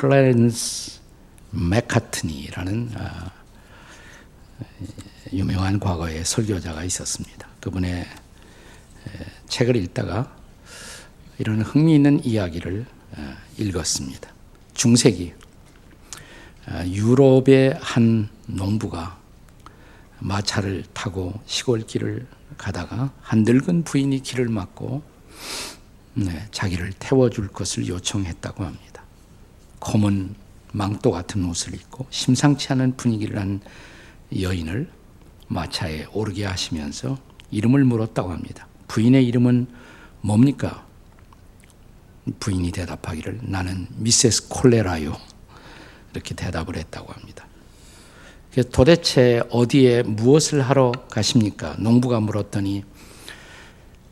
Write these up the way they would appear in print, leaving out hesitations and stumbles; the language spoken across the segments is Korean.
클래런스 맥카트니라는 유명한 과거의 설교자가 있었습니다. 그분의 책을 읽다가 이런 흥미있는 이야기를 읽었습니다. 중세기 유럽의 한 농부가 마차를 타고 시골길을 가다가 한 늙은 부인이 길을 막고 자기를 태워줄 것을 요청했다고 합니다. 검은 망토 같은 옷을 입고 심상치 않은 분위기를 한 여인을 마차에 오르게 하시면서 이름을 물었다고 합니다. 부인의 이름은 뭡니까? 부인이 대답하기를 나는 미세스 콜레라요. 이렇게 대답을 했다고 합니다. 도대체 어디에 무엇을 하러 가십니까? 농부가 물었더니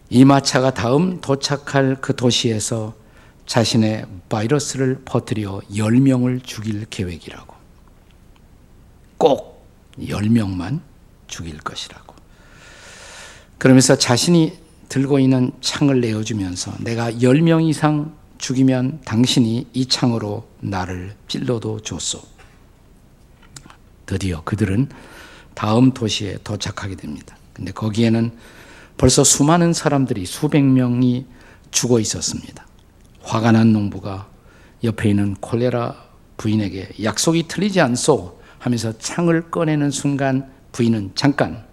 이 마차가 다음 도착할 그 도시에서 자신의 바이러스를 퍼뜨려 10명을 죽일 계획이라고. 꼭 10명만 죽일 것이라고. 그러면서 자신이 들고 있는 창을 내어주면서 내가 10명 이상 죽이면 당신이 이 창으로 나를 찔러도 줬소. 드디어 그들은 다음 도시에 도착하게 됩니다. 근데 거기에는 벌써 수많은 사람들이 수백 명이 죽어 있었습니다. 화가 난 농부가 옆에 있는 콜레라 부인에게 약속이 틀리지 않소 하면서 창을 꺼내는 순간 부인은 잠깐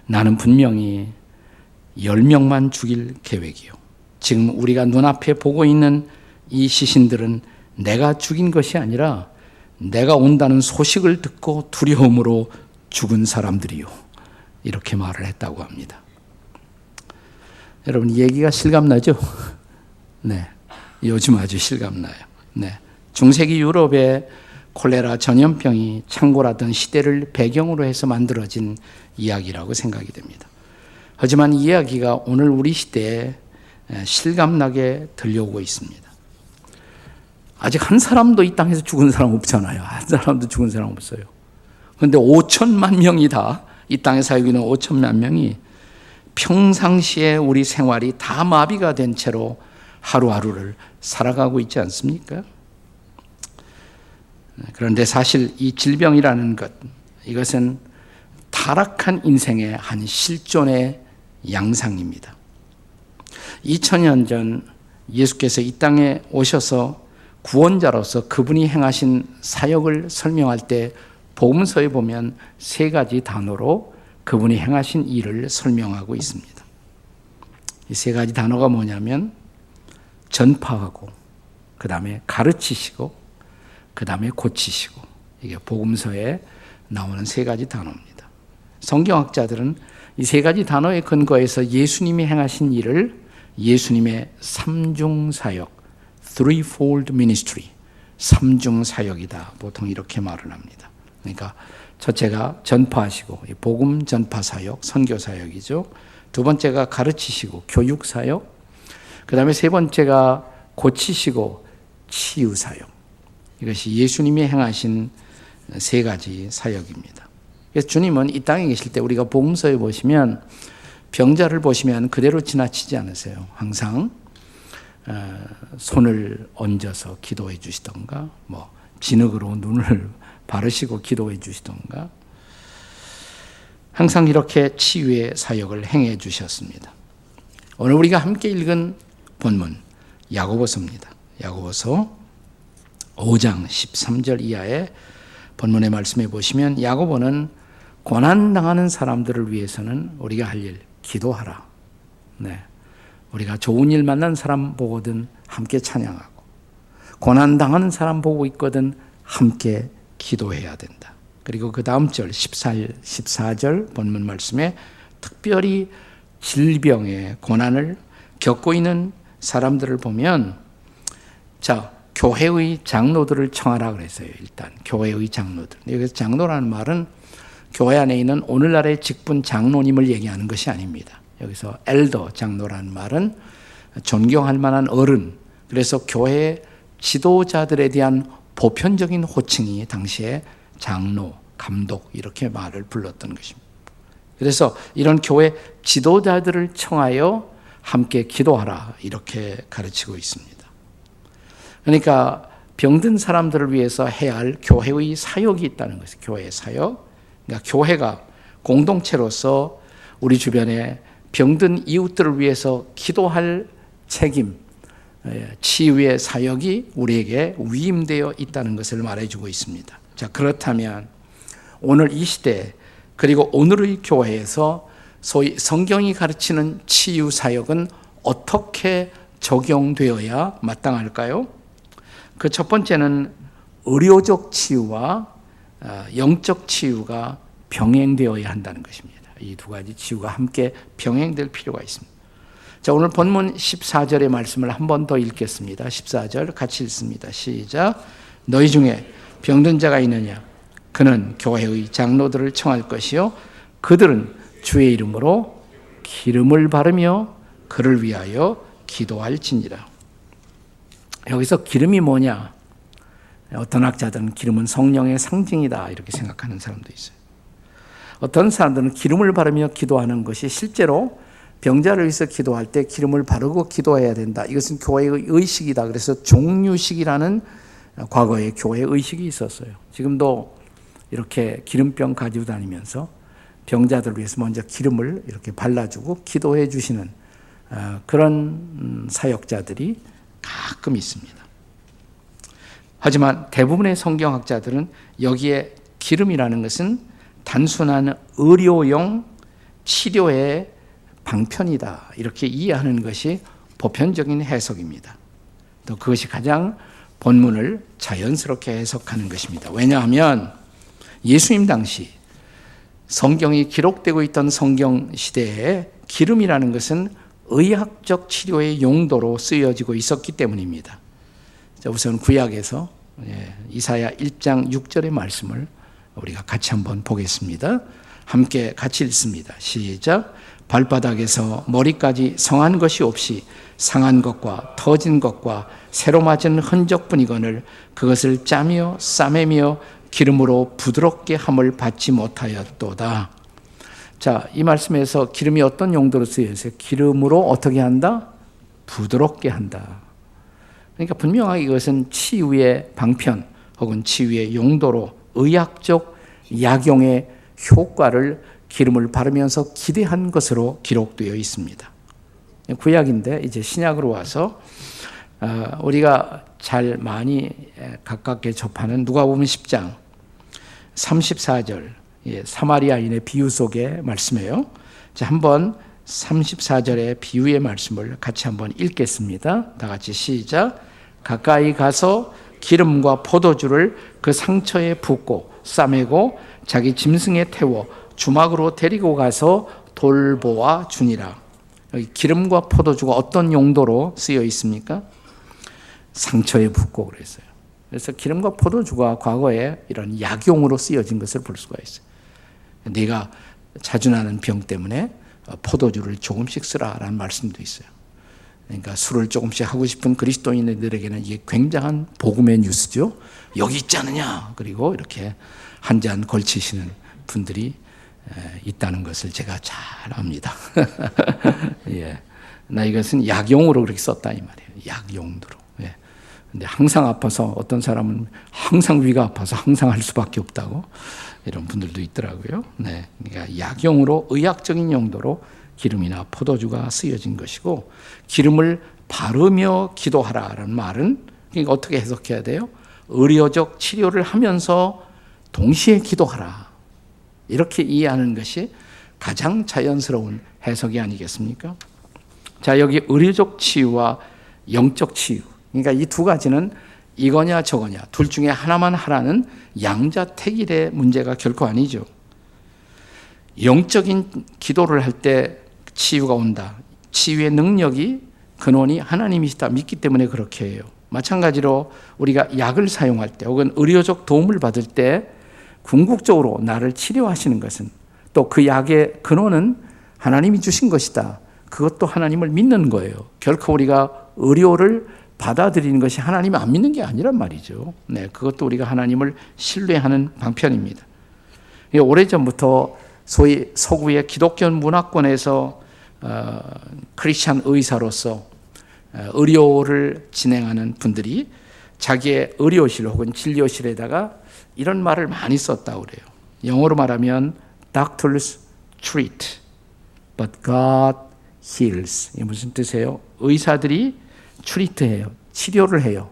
나는 분명히 10명만 죽일 계획이요. 지금 우리가 눈앞에 보고 있는 이 시신들은 내가 죽인 것이 아니라 내가 온다는 소식을 듣고 두려움으로 죽은 사람들이요. 이렇게 말을 했다고 합니다. 여러분, 이 얘기가 실감나죠? 네. 요즘 아주 실감나요. 네. 중세기 유럽의 콜레라 전염병이 창궐하던 시대를 배경으로 해서 만들어진 이야기라고 생각이 됩니다. 하지만 이 이야기가 오늘 우리 시대에 실감나게 들려오고 있습니다. 아직 한 사람도 이 땅에서 죽은 사람 없잖아요. 한 사람도 죽은 사람 없어요. 그런데 5천만 명이 다 이 땅에 살고 있는 5천만 명이 평상시에 우리 생활이 다 마비가 된 채로 하루하루를 살아가고 있지 않습니까? 그런데 사실 이 질병이라는 것, 이것은 타락한 인생의 한 실존의 양상입니다. 2000년 전 예수께서 이 땅에 오셔서 구원자로서 그분이 행하신 사역을 설명할 때 복음서에 보면 세 가지 단어로 그분이 행하신 일을 설명하고 있습니다. 이 세 가지 단어가 뭐냐면 전파하고, 그 다음에 가르치시고, 그 다음에 고치시고, 이게 복음서에 나오는 세 가지 단어입니다. 성경학자들은 이 세 가지 단어에 근거해서 예수님이 행하신 일을 예수님의 삼중 사역, threefold ministry, 삼중 사역이다. 보통 이렇게 말을 합니다. 그러니까 첫째가 전파하시고, 복음 전파 사역, 선교 사역이죠. 두 번째가 가르치시고, 교육 사역. 그 다음에 세 번째가 고치시고, 치유 사역. 이것이 예수님이 행하신 세 가지 사역입니다. 그래서 주님은 이 땅에 계실 때 우리가 복음서에 보시면 병자를 보시면 그대로 지나치지 않으세요. 항상 손을 얹어서 기도해 주시던가, 진흙으로 눈을 바르시고 기도해 주시던가, 항상 이렇게 치유의 사역을 행해 주셨습니다. 오늘 우리가 함께 읽은 본문 야고보서입니다. 야고보서 5장 13절 이하의 본문의 말씀에 보시면 야고보는 고난당하는 사람들을 위해서는 우리가 할 일, 기도하라. 네. 우리가 좋은 일 만난 사람 보거든 함께 찬양하고, 고난당하는 사람 보고 있거든 함께 기도해야 된다. 그리고 그 다음 절 14절 본문 말씀에 특별히 질병의 고난을 겪고 있는 사람들을 보면, 자, 교회의 장로들을 청하라 그랬어요. 일단 교회의 장로들. 여기서 장로라는 말은 교회 안에 있는 오늘날의 직분 장로님을 얘기하는 것이 아닙니다. 여기서 엘더, 장로라는 말은 존경할 만한 어른, 그래서 교회 지도자들에 대한 보편적인 호칭이 당시에 장로, 감독 이렇게 말을 불렀던 것입니다. 그래서 이런 교회 지도자들을 청하여 함께 기도하라 이렇게 가르치고 있습니다. 그러니까 병든 사람들을 위해서 해야 할 교회의 사역이 있다는 것이에요. 교회의 사역. 그러니까 교회가 공동체로서 우리 주변에 병든 이웃들을 위해서 기도할 책임, 치유의 사역이 우리에게 위임되어 있다는 것을 말해주고 있습니다. 자, 그렇다면 오늘 이 시대 그리고 오늘의 교회에서 소위 성경이 가르치는 치유 사역은 어떻게 적용되어야 마땅할까요? 그 첫 번째는 의료적 치유와 영적 치유가 병행되어야 한다는 것입니다. 이 두 가지 치유가 함께 병행될 필요가 있습니다. 자, 오늘 본문 14절의 말씀을 한 번 더 읽겠습니다. 14절 같이 읽습니다. 시작. 너희 중에 병든 자가 있느냐? 그는 교회의 장로들을 청할 것이요 그들은 주의 이름으로 기름을 바르며 그를 위하여 기도할지니라. 여기서 기름이 뭐냐? 어떤 학자들은 기름은 성령의 상징이다 이렇게 생각하는 사람도 있어요. 어떤 사람들은 기름을 바르며 기도하는 것이 실제로 병자를 위해서 기도할 때 기름을 바르고 기도해야 된다. 이것은 교회의 의식이다. 그래서 종류식이라는 과거에 교회 의식이 있었어요. 지금도 이렇게 기름병 가지고 다니면서 병자들을 위해서 먼저 기름을 이렇게 발라주고 기도해 주시는 그런 사역자들이 가끔 있습니다. 하지만 대부분의 성경학자들은 여기에 기름이라는 것은 단순한 의료용 치료의 방편이다 이렇게 이해하는 것이 보편적인 해석입니다. 또 그것이 가장 본문을 자연스럽게 해석하는 것입니다. 왜냐하면 예수님 당시 성경이 기록되고 있던 성경 시대에 기름이라는 것은 의학적 치료의 용도로 쓰여지고 있었기 때문입니다. 자, 우선 구약에서 이사야 1장 6절의 말씀을 우리가 같이 한번 보겠습니다. 함께 같이 읽습니다. 시작. 발바닥에서 머리까지 성한 것이 없이 상한 것과 터진 것과 새로 맞은 흔적뿐이거늘 그것을 짜며 싸매며 기름으로 부드럽게 함을 받지 못하였도다. 자, 이 말씀에서 기름이 어떤 용도로 쓰여 있어요? 기름으로 어떻게 한다? 부드럽게 한다. 그러니까 분명하게 이것은 치유의 방편 혹은 치유의 용도로 의학적 약용의 효과를 기름을 바르면서 기대한 것으로 기록되어 있습니다. 구약인데 이제 신약으로 와서 우리가 잘 많이 가깝게 접하는 누가복음 10장 34절 사마리아인의 비유 속의 말씀이에요. 자, 한번 34절의 비유의 말씀을 같이 한번 읽겠습니다. 다 같이 시작. 가까이 가서 기름과 포도주를 그 상처에 붓고 싸매고 자기 짐승에 태워 주막으로 데리고 가서 돌보아 주니라. 여기 기름과 포도주가 어떤 용도로 쓰여 있습니까? 상처에 붓고 그랬어요. 그래서 기름과 포도주가 과거에 이런 약용으로 쓰여진 것을 볼 수가 있어요. 네가 자주 나는 병 때문에 포도주를 조금씩 쓰라라는 말씀도 있어요. 그러니까 술을 조금씩 하고 싶은 그리스도인들에게는 이게 굉장한 복음의 뉴스죠. 여기 있지 않느냐. 그리고 이렇게 한 잔 걸치시는 분들이 있다는 것을 제가 잘 압니다. 예. 나 이것은 약용으로 그렇게 썼다 이 말이에요. 약용도로. 예. 근데 항상 아파서 어떤 사람은 항상 위가 아파서 항상 할 수밖에 없다고 이런 분들도 있더라고요. 네. 그러니까 약용으로 의학적인 용도로 기름이나 포도주가 쓰여진 것이고 기름을 바르며 기도하라라는 말은 그러니까 어떻게 해석해야 돼요? 의료적 치료를 하면서 동시에 기도하라. 이렇게 이해하는 것이 가장 자연스러운 해석이 아니겠습니까? 자, 여기 의료적 치유와 영적 치유. 그러니까 이 두 가지는 이거냐 저거냐 둘 중에 하나만 하라는 양자택일의 문제가 결코 아니죠. 영적인 기도를 할 때 치유가 온다. 치유의 능력이 근원이 하나님이시다 믿기 때문에 그렇게 해요. 마찬가지로 우리가 약을 사용할 때 혹은 의료적 도움을 받을 때 궁극적으로 나를 치료하시는 것은 또 그 약의 근원은 하나님이 주신 것이다. 그것도 하나님을 믿는 거예요. 결코 우리가 의료를 받아들이는 것이 하나님을 안 믿는 게 아니란 말이죠. 네, 그것도 우리가 하나님을 신뢰하는 방편입니다. 오래전부터 소위 서구의 기독교 문화권에서 크리스찬 의사로서 의료를 진행하는 분들이 자기의 의료실 혹은 진료실에다가 이런 말을 많이 썼다고 그래요. 영어로 말하면 Doctors treat, but God heals. 이게 무슨 뜻이에요? 의사들이 treat해요. 치료를 해요.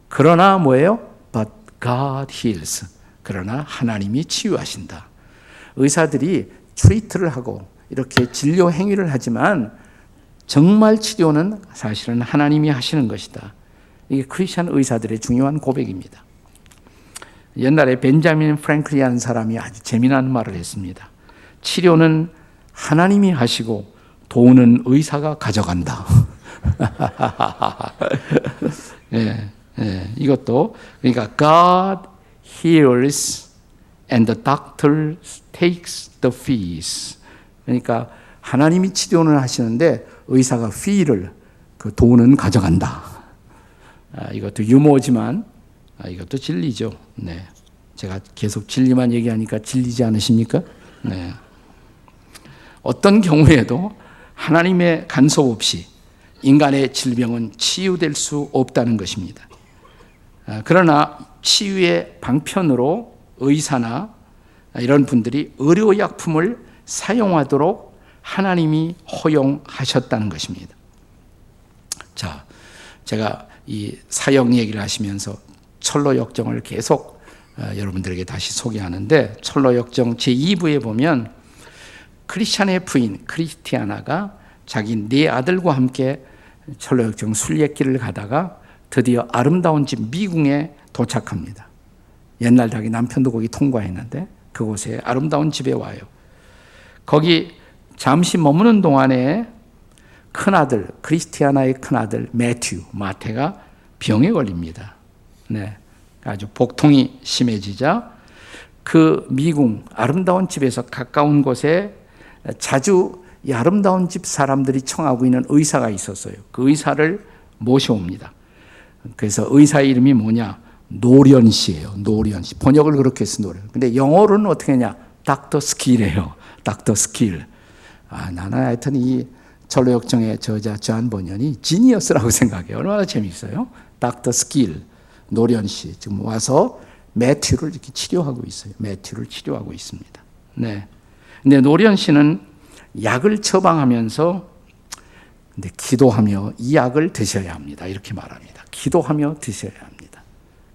그러나 뭐예요? But God heals. 그러나 하나님이 치유하신다. 의사들이 treat를 하고 이렇게 진료 행위를 하지만 정말 치료는 사실은 하나님이 하시는 것이다. 이게 크리스천 의사들의 중요한 고백입니다. 옛날에 벤자민 프랭클리라는 사람이 아주 재미난 말을 했습니다. 치료는 하나님이 하시고 돈은 의사가 가져간다. 예, 이것도 그러니까 God heals and the doctor takes the fees. 그러니까 하나님이 치료는 하시는데 의사가 fee를 그 돈은 가져간다. 이것도 유머지만 이것도 진리죠. 네, 제가 계속 진리만 얘기하니까 질리지 않으십니까? 네. 어떤 경우에도 하나님의 간섭 없이 인간의 질병은 치유될 수 없다는 것입니다. 그러나 치유의 방편으로 의사나 이런 분들이 의료약품을 사용하도록 하나님이 허용하셨다는 것입니다. 자, 제가 이 사역 얘기를 하시면서 철로 역정을 계속 여러분들에게 다시 소개하는데, 철로 역정 제2부에 보면 크리스찬의 부인 크리스티아나가 자기 네 아들과 함께 철로 역정 순례길을 가다가 드디어 아름다운 집 미궁에 도착합니다. 옛날 자기 남편도 거기 통과했는데 그곳에 아름다운 집에 와요. 거기 잠시 머무는 동안에 큰아들, 크리스티아나의 큰아들 마태가 병에 걸립니다. 네, 아주 복통이 심해지자 그 미궁 아름다운 집에서 가까운 곳에 자주 이 아름다운 집 사람들이 청하고 있는 의사가 있었어요. 그 의사를 모셔옵니다. 그래서 의사의 이름이 뭐냐? 노련 씨예요. 노련 씨. 번역을 그렇게 해서 노련. 근데 영어로는 어떻게 하냐? 닥터 스킬이에요. 닥터 스킬. 나는 하여튼 이 철로 역정의 저자 존 번연이 지니어스라고 생각해요. 얼마나 재미있어요. 닥터 스킬. 노련 씨. 지금 와서 매튜를 이렇게 치료하고 있어요. 매튜를 치료하고 있습니다. 네. 근데 노련 씨는 약을 처방하면서 근데 기도하며 이 약을 드셔야 합니다. 이렇게 말합니다. 기도하며 드셔야 합니다.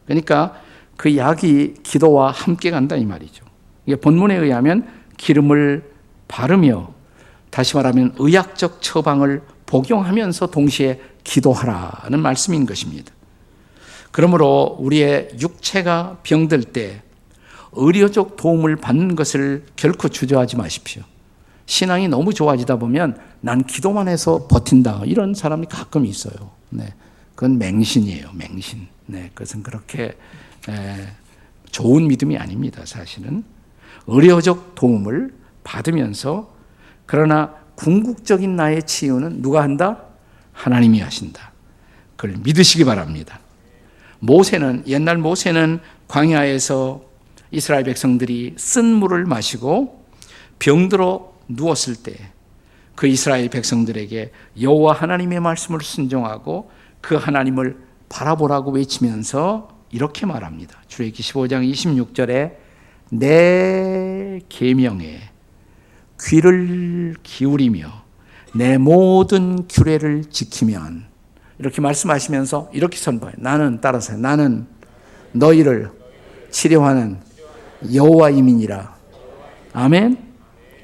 그러니까 그 약이 기도와 함께 간다 이 말이죠. 이게 본문에 의하면 기름을 바르며, 다시 말하면 의학적 처방을 복용하면서 동시에 기도하라는 말씀인 것입니다. 그러므로 우리의 육체가 병들 때 의료적 도움을 받는 것을 결코 주저하지 마십시오. 신앙이 너무 좋아지다 보면 난 기도만 해서 버틴다, 이런 사람이 가끔 있어요. 네, 그건 맹신이에요. 맹신. 네, 그것은 그렇게 좋은 믿음이 아닙니다. 사실은 의료적 도움을 받으면서, 그러나 궁극적인 나의 치유는 누가 한다? 하나님이 하신다. 그걸 믿으시기 바랍니다. 옛날 모세는 광야에서 이스라엘 백성들이 쓴 물을 마시고 병들어 누웠을 때 그 이스라엘 백성들에게 여호와 하나님의 말씀을 순종하고 그 하나님을 바라보라고 외치면서 이렇게 말합니다. 출애굽기 15장 26절에 내 계명에 귀를 기울이며 내 모든 규례를 지키면, 이렇게 말씀하시면서 이렇게 선포해요. 나는 너희를 치료하는 여호와임이니라. 아멘.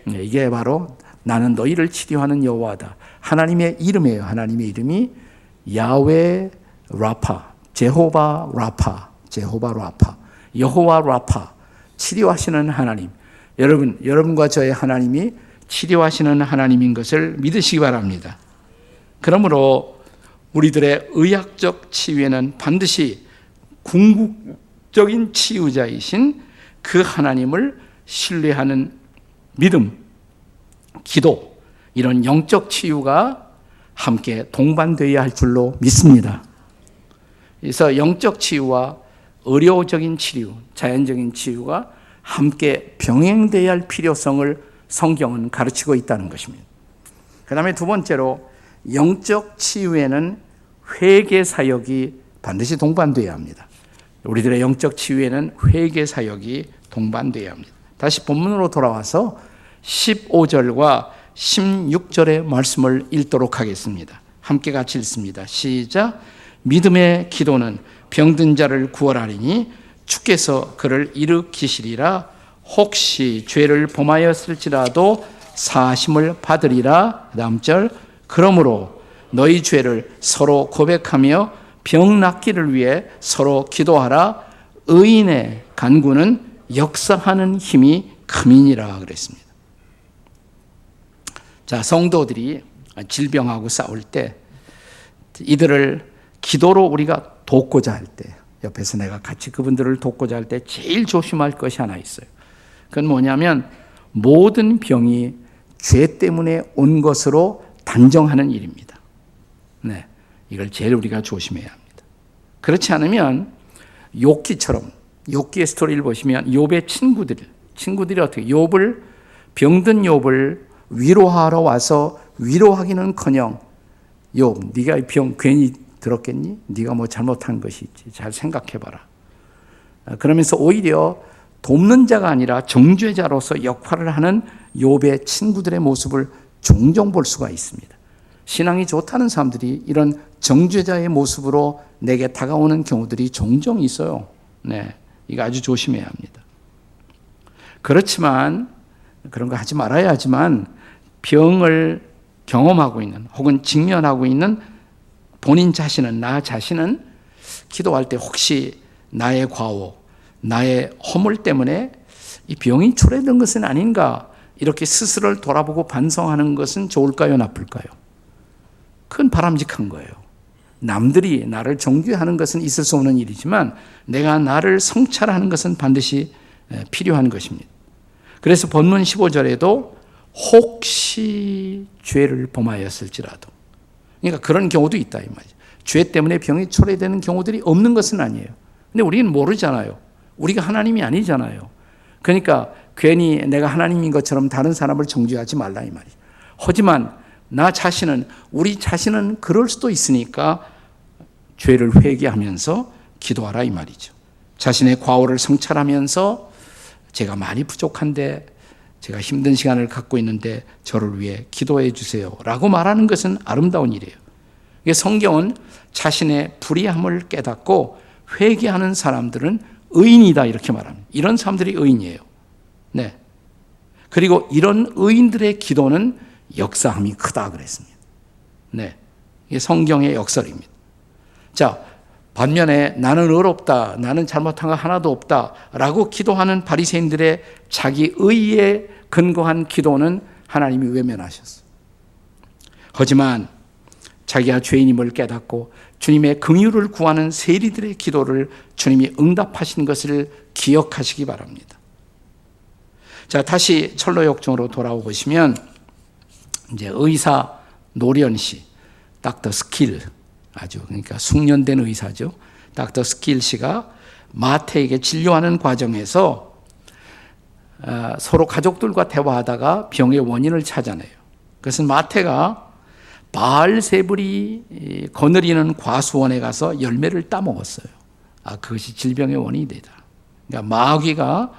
이게 바로 나는 너희를 치료하는 여호와다. 하나님의 이름이에요. 하나님의 이름이 야훼 라파, 제호바 라파, 여호와 라파, 치료하시는 하나님. 여러분과 저의 하나님이 치료하시는 하나님인 것을 믿으시기 바랍니다. 그러므로 우리들의 의학적 치유에는 반드시 궁극적인 치유자이신 그 하나님을 신뢰하는 믿음, 기도, 이런 영적 치유가 함께 동반되어야 할 줄로 믿습니다. 그래서 영적 치유와 의료적인 치유, 자연적인 치유가 함께 병행되어야 할 필요성을 성경은 가르치고 있다는 것입니다. 그 다음에 두 번째로 영적 치유에는 회개 사역이 반드시 동반되어야 합니다. 우리들의 영적 치유에는 회개 사역이 동반되어야 합니다. 다시 본문으로 돌아와서 15절과 16절의 말씀을 읽도록 하겠습니다. 함께 같이 읽습니다. 시작. 믿음의 기도는 병든 자를 구원하리니 주께서 그를 일으키시리라. 혹시 죄를 범하였을지라도 사심을 받으리라. 그 다음 절. 그러므로 너희 죄를 서로 고백하며 병 낫기를 위해 서로 기도하라. 의인의 간구는 역사하는 힘이 큼이니라 그랬습니다. 자, 성도들이 질병하고 싸울 때 이들을 기도로 우리가 돕고자 할 때, 옆에서 내가 같이 그분들을 돕고자 할 때 제일 조심할 것이 하나 있어요. 그건 뭐냐면 모든 병이 죄 때문에 온 것으로 단정하는 일입니다. 네, 이걸 제일 우리가 조심해야 합니다. 그렇지 않으면 욥기의 스토리를 보시면 욥의 친구들이 어떻게 욥을 병든 욥을 위로하러 와서 위로하기는커녕 욥, 네가 이 병 괜히 들었겠니? 네가 뭐 잘못한 것이 있지. 잘 생각해봐라. 그러면서 오히려 돕는 자가 아니라 정죄자로서 역할을 하는 욥의 친구들의 모습을 종종 볼 수가 있습니다. 신앙이 좋다는 사람들이 이런 정죄자의 모습으로 내게 다가오는 경우들이 종종 있어요. 네, 이거 아주 조심해야 합니다. 그렇지만 그런 거 하지 말아야 하지만 병을 경험하고 있는 혹은 직면하고 있는 본인 자신은 나 자신은 기도할 때 혹시 나의 과오, 나의 허물 때문에 이 병이 초래된 것은 아닌가 이렇게 스스로를 돌아보고 반성하는 것은 좋을까요, 나쁠까요? 그건 바람직한 거예요. 남들이 나를 정죄하는 것은 있을 수 없는 일이지만 내가 나를 성찰하는 것은 반드시 필요한 것입니다. 그래서 본문 15절에도 혹시 죄를 범하였을지라도, 그러니까 그런 경우도 있다 이 말이죠. 죄 때문에 병이 초래되는 경우들이 없는 것은 아니에요. 근데 우리는 모르잖아요. 우리가 하나님이 아니잖아요. 그러니까 괜히 내가 하나님인 것처럼 다른 사람을 정죄하지 말라 이 말이죠. 하지만 우리 자신은 그럴 수도 있으니까 죄를 회개하면서 기도하라 이 말이죠. 자신의 과오를 성찰하면서 제가 많이 부족한데 제가 힘든 시간을 갖고 있는데 저를 위해 기도해 주세요 라고 말하는 것은 아름다운 일이에요. 성경은 자신의 불의함을 깨닫고 회개하는 사람들은 의인이다 이렇게 말합니다. 이런 사람들이 의인이에요. 네. 그리고 이런 의인들의 기도는 역사함이 크다 그랬습니다. 네. 이게 성경의 역설입니다. 자, 반면에 나는 어렵다, 나는 잘못한 거 하나도 없다 라고 기도하는 바리새인들의 자기 의에 근거한 기도는 하나님이 외면하셨어요. 하지만 자기가 죄인임을 깨닫고 주님의 긍휼을 구하는 세리들의 기도를 주님이 응답하신 것을 기억하시기 바랍니다. 자, 다시 철로역정으로 돌아오시면 이제 의사 노련 씨, 닥터 스킬, 그러니까 숙련된 의사죠. 닥터 스킬 씨가 마태에게 진료하는 과정에서 서로 가족들과 대화하다가 병의 원인을 찾아내요. 그것은 마태가 바알세불이 거느리는 과수원에 가서 열매를 따먹었어요. 그것이 질병의 원인이 되다. 그러니까 마귀가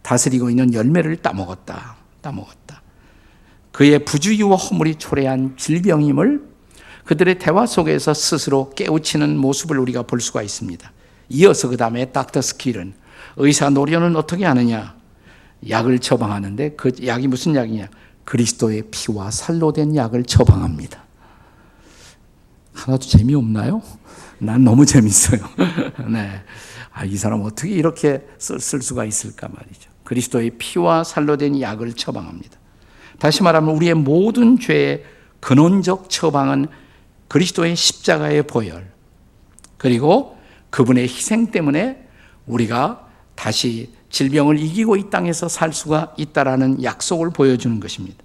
다스리고 있는 열매를 따먹었다. 그의 부주의와 허물이 초래한 질병임을 그들의 대화 속에서 스스로 깨우치는 모습을 우리가 볼 수가 있습니다. 이어서 그 다음에 닥터 스킬은 의사 노련은 어떻게 하느냐? 약을 처방하는데 그 약이 무슨 약이냐? 그리스도의 피와 살로 된 약을 처방합니다. 하나도 재미없나요? 난 너무 재밌어요. 네. 이 사람 어떻게 이렇게 쓸 수가 있을까 말이죠. 그리스도의 피와 살로 된 약을 처방합니다. 다시 말하면 우리의 모든 죄의 근원적 처방은 그리스도의 십자가의 보혈, 그리고 그분의 희생 때문에 우리가 다시 질병을 이기고 이 땅에서 살 수가 있다라는 약속을 보여주는 것입니다.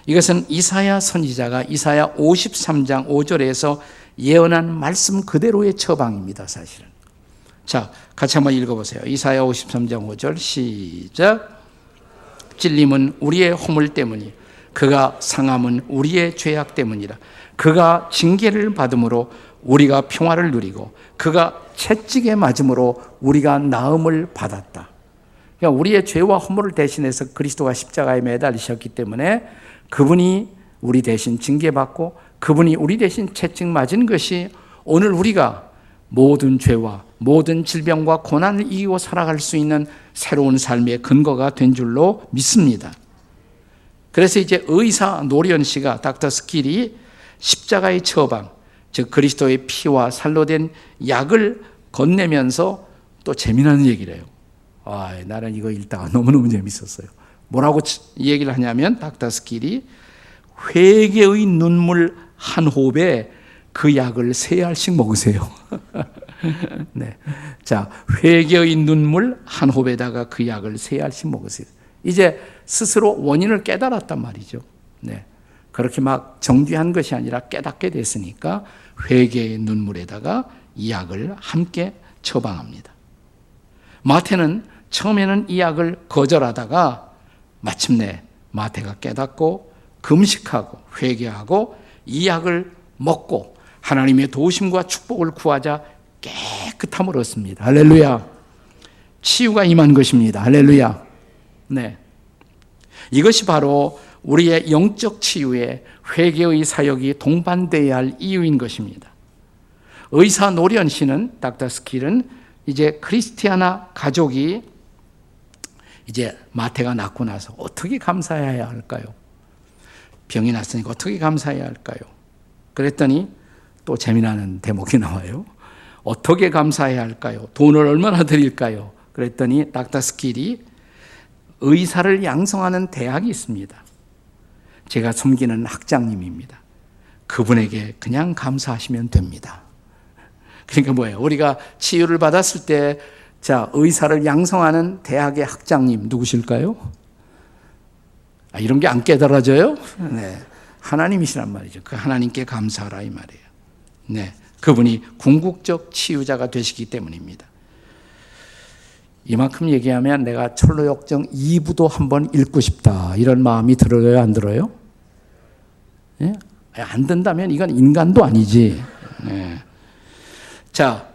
이것은 이사야 선지자가 이사야 53장 5절에서 예언한 말씀 그대로의 처방입니다, 사실은. 자, 같이 한번 읽어보세요. 이사야 53장 5절 시작. 찔림은 우리의 허물 때문이, 그가 상함은 우리의 죄악 때문이라. 그가 징계를 받음으로 우리가 평화를 누리고 그가 채찍에 맞음으로 우리가 나음을 받았다. 그러니까 우리의 죄와 허물을 대신해서 그리스도가 십자가에 매달리셨기 때문에 그분이 우리 대신 징계받고 그분이 우리 대신 채찍 맞은 것이 오늘 우리가 모든 죄와 모든 질병과 고난을 이기고 살아갈 수 있는 새로운 삶의 근거가 된 줄로 믿습니다. 그래서 이제 의사 노련 씨가 닥터 스킬이 십자가의 처방, 즉 그리스도의 피와 살로 된 약을 건네면서 또 재미나는 얘기를 해요. 나는 이거 읽다가 너무너무 재밌었어요. 뭐라고 얘기를 하냐면 닥터 스킬이 회개의 눈물 한 호흡에 그 약을 3알씩 먹으세요. 네. 자, 회개의 눈물 한 호흡에다가 그 약을 3알씩 먹으세요. 이제 스스로 원인을 깨달았단 말이죠. 네. 그렇게 막 정죄한 것이 아니라 깨닫게 됐으니까 회개의 눈물에다가 이 약을 함께 처방합니다. 마태는 처음에는 이 약을 거절하다가 마침내 마태가 깨닫고 금식하고 회개하고 이 약을 먹고 하나님의 도우심과 축복을 구하자 깨끗함을 얻습니다. 할렐루야. 치유가 임한 것입니다. 할렐루야. 네. 이것이 바로 우리의 영적 치유에 회개의 사역이 동반되어야 할 이유인 것입니다. 의사 노련 씨는 닥터 스킬은 이제 크리스티아나 가족이 이제 마태가 낳고 나서 어떻게 감사해야 할까요? 병이 났으니까 어떻게 감사해야 할까요? 그랬더니 또 재미나는 대목이 나와요. 어떻게 감사해야 할까요? 돈을 얼마나 드릴까요? 그랬더니 닥터 스킬이 의사를 양성하는 대학이 있습니다. 제가 섬기는 학장님입니다. 그분에게 그냥 감사하시면 됩니다. 그러니까 뭐예요? 우리가 치유를 받았을 때 자, 의사를 양성하는 대학의 학장님 누구실까요? 이런 게 안 깨달아져요? 네. 하나님이시란 말이죠. 그 하나님께 감사하라 이 말이에요. 네. 그분이 궁극적 치유자가 되시기 때문입니다. 이만큼 얘기하면 내가 철로역정 2부도 한번 읽고 싶다 이런 마음이 들어요, 안 들어요? 예? 안 든다면 이건 인간도 아니지. 네. 자,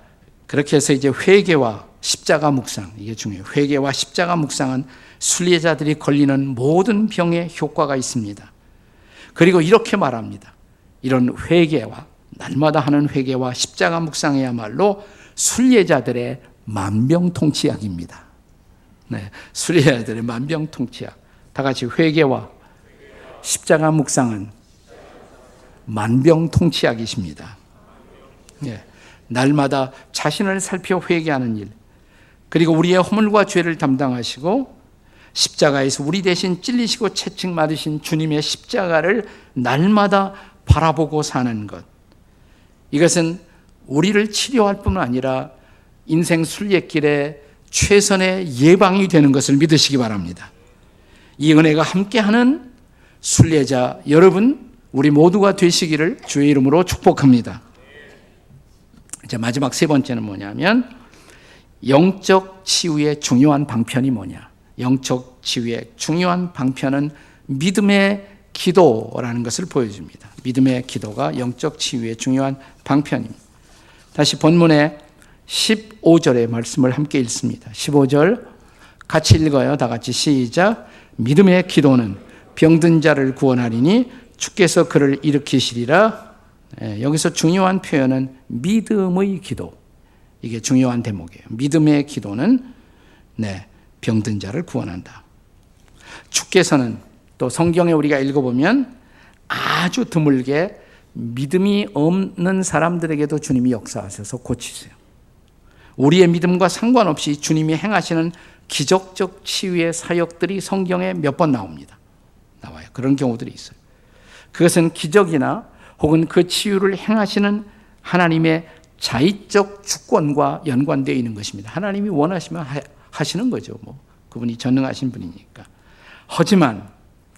그렇게 해서 이제 회개와 십자가 묵상, 이게 중요해요. 회개와 십자가 묵상은 순례자들이 걸리는 모든 병에 효과가 있습니다. 그리고 이렇게 말합니다. 이런 회개와 날마다 하는 회개와 십자가 묵상이야말로 순례자들의 만병통치약입니다. 네, 순례자들의 만병통치약. 다 같이 회개와 십자가 묵상은 만병통치약이십니다. 네, 날마다 자신을 살펴 회개하는 일, 그리고 우리의 허물과 죄를 담당하시고 십자가에서 우리 대신 찔리시고 채찍 맞으신 주님의 십자가를 날마다 바라보고 사는 것. 이것은 우리를 치료할 뿐만 아니라 인생 순례길에 최선의 예방이 되는 것을 믿으시기 바랍니다. 이 은혜가 함께하는 순례자 여러분, 우리 모두가 되시기를 주의 이름으로 축복합니다. 이제 마지막 세 번째는 뭐냐면 영적 치유의 중요한 방편이 뭐냐? 영적 치유의 중요한 방편은 믿음의 기도라는 것을 보여줍니다. 믿음의 기도가 영적 치유의 중요한 방편입니다. 다시 본문의 15절의 말씀을 함께 읽습니다. 15절 같이 읽어요. 다 같이 시작. 믿음의 기도는 병든 자를 구원하리니 주께서 그를 일으키시리라. 여기서 중요한 표현은 믿음의 기도. 이게 중요한 대목이에요. 믿음의 기도는 병든 자를 구원한다. 주께서는 또 성경에 우리가 읽어보면 아주 드물게 믿음이 없는 사람들에게도 주님이 역사하셔서 고치세요. 우리의 믿음과 상관없이 주님이 행하시는 기적적 치유의 사역들이 성경에 몇 번 나와요. 그런 경우들이 있어요. 그것은 기적이나 혹은 그 치유를 행하시는 하나님의 자의적 주권과 연관되어 있는 것입니다. 하나님이 원하시면 하시는 거죠. 그분이 전능하신 분이니까. 하지만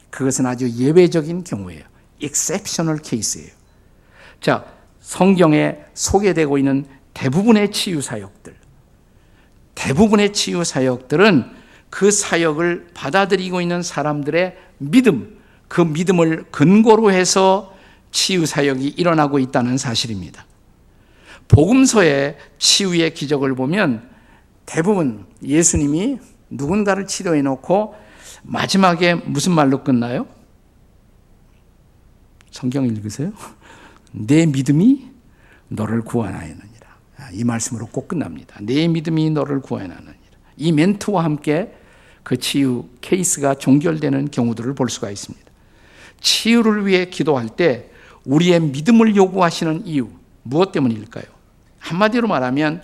그것은 아주 예외적인 경우예요. exceptional case예요. 자, 성경에 소개되고 있는 대부분의 치유 사역들은 그 사역을 받아들이고 있는 사람들의 믿음, 그 믿음을 근거로 해서 치유 사역이 일어나고 있다는 사실입니다. 복음서의 치유의 기적을 보면 대부분 예수님이 누군가를 치료해 놓고 마지막에 무슨 말로 끝나요? 성경 읽으세요? 내 믿음이 너를 구원하였느니라. 이 말씀으로 꼭 끝납니다. 내 믿음이 너를 구원하느니라. 이 멘트와 함께 그 치유 케이스가 종결되는 경우들을 볼 수가 있습니다. 치유를 위해 기도할 때 우리의 믿음을 요구하시는 이유, 무엇 때문일까요? 한마디로 말하면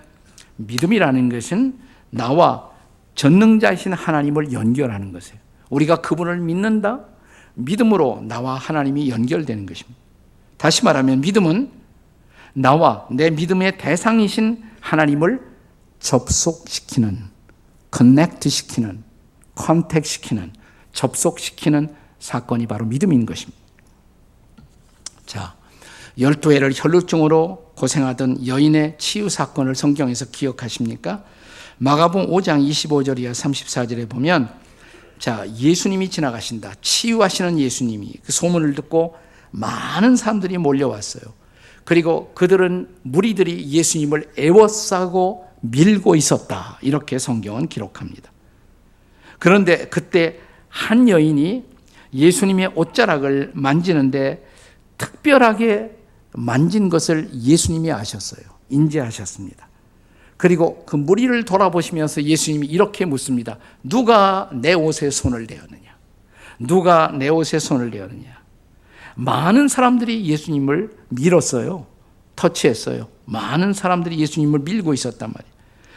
믿음이라는 것은 나와 전능자이신 하나님을 연결하는 것이에요. 우리가 그분을 믿는다? 믿음으로 나와 하나님이 연결되는 것입니다. 다시 말하면 믿음은 나와 내 믿음의 대상이신 하나님을 접속시키는, 커넥트시키는, 컨택시키는, 접속시키는 사건이 바로 믿음인 것입니다. 자, 12해를 혈루증으로 고생하던 여인의 치유 사건을 성경에서 기억하십니까? 마가복음 5장 25절 이하 34절에 보면 자, 예수님이 지나가신다. 치유하시는 예수님이 그 소문을 듣고 많은 사람들이 몰려왔어요. 그리고 그들은 무리들이 예수님을 애워싸고 밀고 있었다. 이렇게 성경은 기록합니다. 그런데 그때 한 여인이 예수님의 옷자락을 만지는데 특별하게 만진 것을 예수님이 아셨어요. 인지하셨습니다. 그리고 그 무리를 돌아보시면서 예수님이 이렇게 묻습니다. 누가 내 옷에 손을 대었느냐? 누가 내 옷에 손을 대었느냐? 많은 사람들이 예수님을 밀었어요. 터치했어요. 많은 사람들이 예수님을 밀고 있었단 말이에요.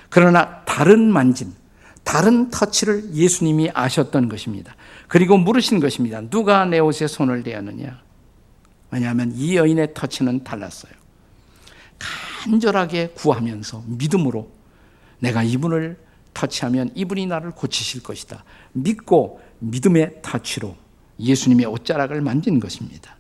그러나 다른 만짐, 다른 터치를 예수님이 아셨던 것입니다. 그리고 물으신 것입니다. 누가 내 옷에 손을 대었느냐? 왜냐하면 이 여인의 터치는 달랐어요. 간절하게 구하면서 믿음으로 내가 이분을 터치하면 이분이 나를 고치실 것이다. 믿고 믿음의 터치로 예수님의 옷자락을 만진 것입니다.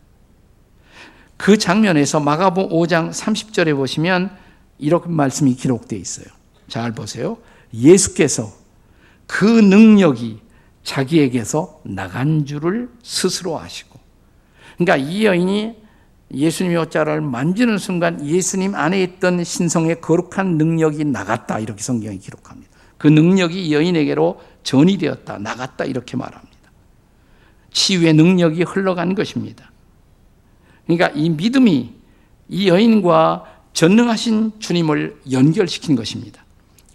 그 장면에서 마가복음 5장 30절에 보시면 이렇게 말씀이 기록되어 있어요. 잘 보세요. 예수께서 그 능력이 자기에게서 나간 줄을 스스로 아시고, 그러니까 이 여인이 예수님의 옷자락을 만지는 순간 예수님 안에 있던 신성의 거룩한 능력이 나갔다, 이렇게 성경이 기록합니다. 그 능력이 이 여인에게로 전이되었다, 나갔다, 이렇게 말합니다. 치유의 능력이 흘러간 것입니다. 그러니까 이 믿음이 이 여인과 전능하신 주님을 연결시킨 것입니다.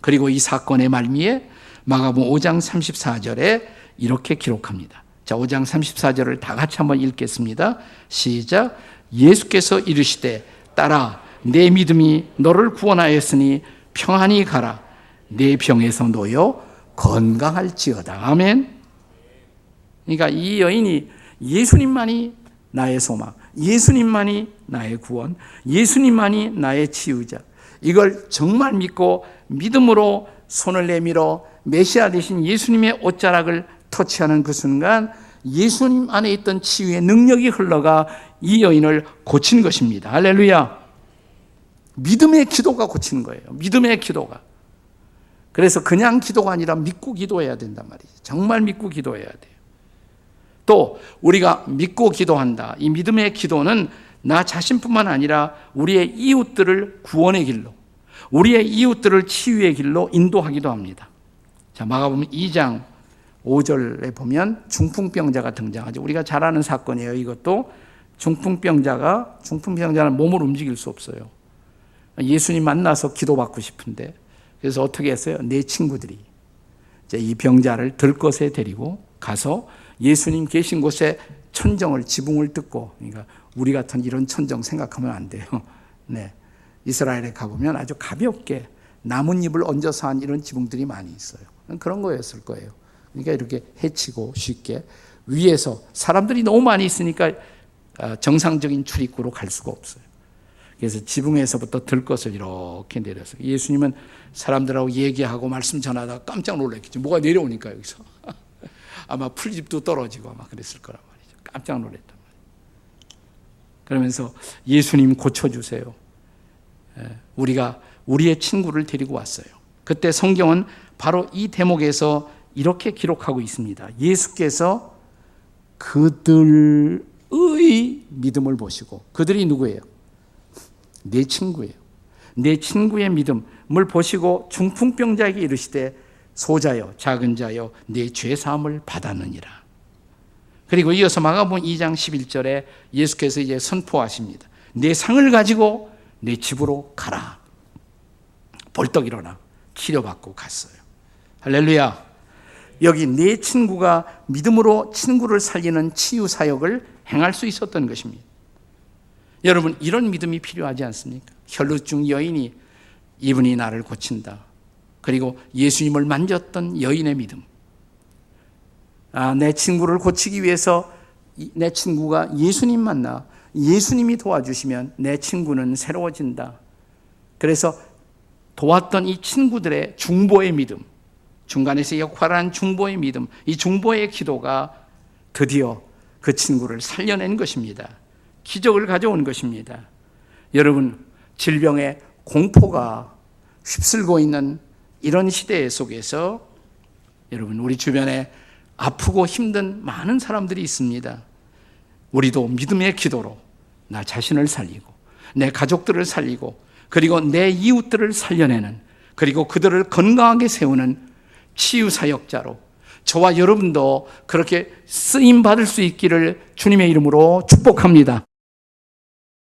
그리고 이 사건의 말미에 마가복음 5장 34절에 이렇게 기록합니다. 자, 5장 34절을 다 같이 한번 읽겠습니다. 시작. 예수께서 이르시되 딸아 내 믿음이 너를 구원하였으니 평안히 가라. 내 병에서 놓여 건강할지어다. 아멘. 그러니까 이 여인이 예수님만이 나의 소망, 예수님만이 나의 구원, 예수님만이 나의 치유자, 이걸 정말 믿고 믿음으로 손을 내밀어 메시아 되신 예수님의 옷자락을 터치하는 그 순간 예수님 안에 있던 치유의 능력이 흘러가 이 여인을 고친 것입니다. 할렐루야. 믿음의 기도가 고치는 거예요. 믿음의 기도가. 그래서 그냥 기도가 아니라 믿고 기도해야 된단 말이죠. 정말 믿고 기도해야 돼요. 또 우리가 믿고 기도한다. 이 믿음의 기도는 나 자신뿐만 아니라 우리의 이웃들을 구원의 길로, 우리의 이웃들을 치유의 길로 인도하기도 합니다. 자, 마가복음 2장 5절에 보면 중풍병자가 등장하죠. 우리가 잘 아는 사건이에요. 이것도 중풍병자는 몸을 움직일 수 없어요. 예수님 만나서 기도받고 싶은데, 그래서 어떻게 했어요? 내 친구들이 이제 이 병자를 들것에 데리고 가서 예수님 계신 곳에 천정을, 지붕을 뜯고, 그러니까 우리 같은 이런 천정 생각하면 안 돼요. 네. 이스라엘에 가보면 아주 가볍게 나뭇잎을 얹어서 한 이런 지붕들이 많이 있어요. 그런 거였을 거예요. 그러니까 이렇게 해치고 쉽게 위에서 사람들이 너무 많이 있으니까 정상적인 출입구로 갈 수가 없어요. 그래서 지붕에서부터 들것을 이렇게 내렸어요. 예수님은 사람들하고 얘기하고 말씀 전하다가 깜짝 놀랐겠죠. 뭐가 내려오니까 여기서. 아마 풀집도 떨어지고 아마 그랬을 거란 말이죠. 깜짝 놀랐단 말이에요. 그러면서 예수님 고쳐주세요. 우리가 우리의 친구를 데리고 왔어요. 그때 성경은 바로 이 대목에서 이렇게 기록하고 있습니다. 예수께서 그들의 믿음을 보시고, 그들이 누구예요? 내 친구예요. 내 친구의 믿음을 보시고 중풍병자에게 이르시되 소자여 작은 자여 내 죄사함을 받았느니라. 그리고 이어서 마가복음 2장 11절에 예수께서 이제 선포하십니다. 내 상을 가지고 내 집으로 가라. 벌떡 일어나 치료받고 갔어요. 할렐루야. 여기 내 친구가 믿음으로 친구를 살리는 치유 사역을 행할 수 있었던 것입니다. 여러분, 이런 믿음이 필요하지 않습니까? 혈루증 여인이 이분이 나를 고친다. 그리고 예수님을 만졌던 여인의 믿음. 내 친구를 고치기 위해서 내 친구가 예수님 만나 예수님이 도와주시면 내 친구는 새로워진다. 그래서 도왔던 이 친구들의 중보의 믿음, 중간에서 역할한 중보의 믿음, 이 중보의 기도가 드디어 그 친구를 살려낸 것입니다. 기적을 가져온 것입니다. 여러분, 질병의 공포가 휩쓸고 있는 이런 시대 속에서 여러분, 우리 주변에 아프고 힘든 많은 사람들이 있습니다. 우리도 믿음의 기도로 나 자신을 살리고 내 가족들을 살리고 그리고 내 이웃들을 살려내는, 그리고 그들을 건강하게 세우는 치유 사역자로 저와 여러분도 그렇게 쓰임 받을 수 있기를 주님의 이름으로 축복합니다.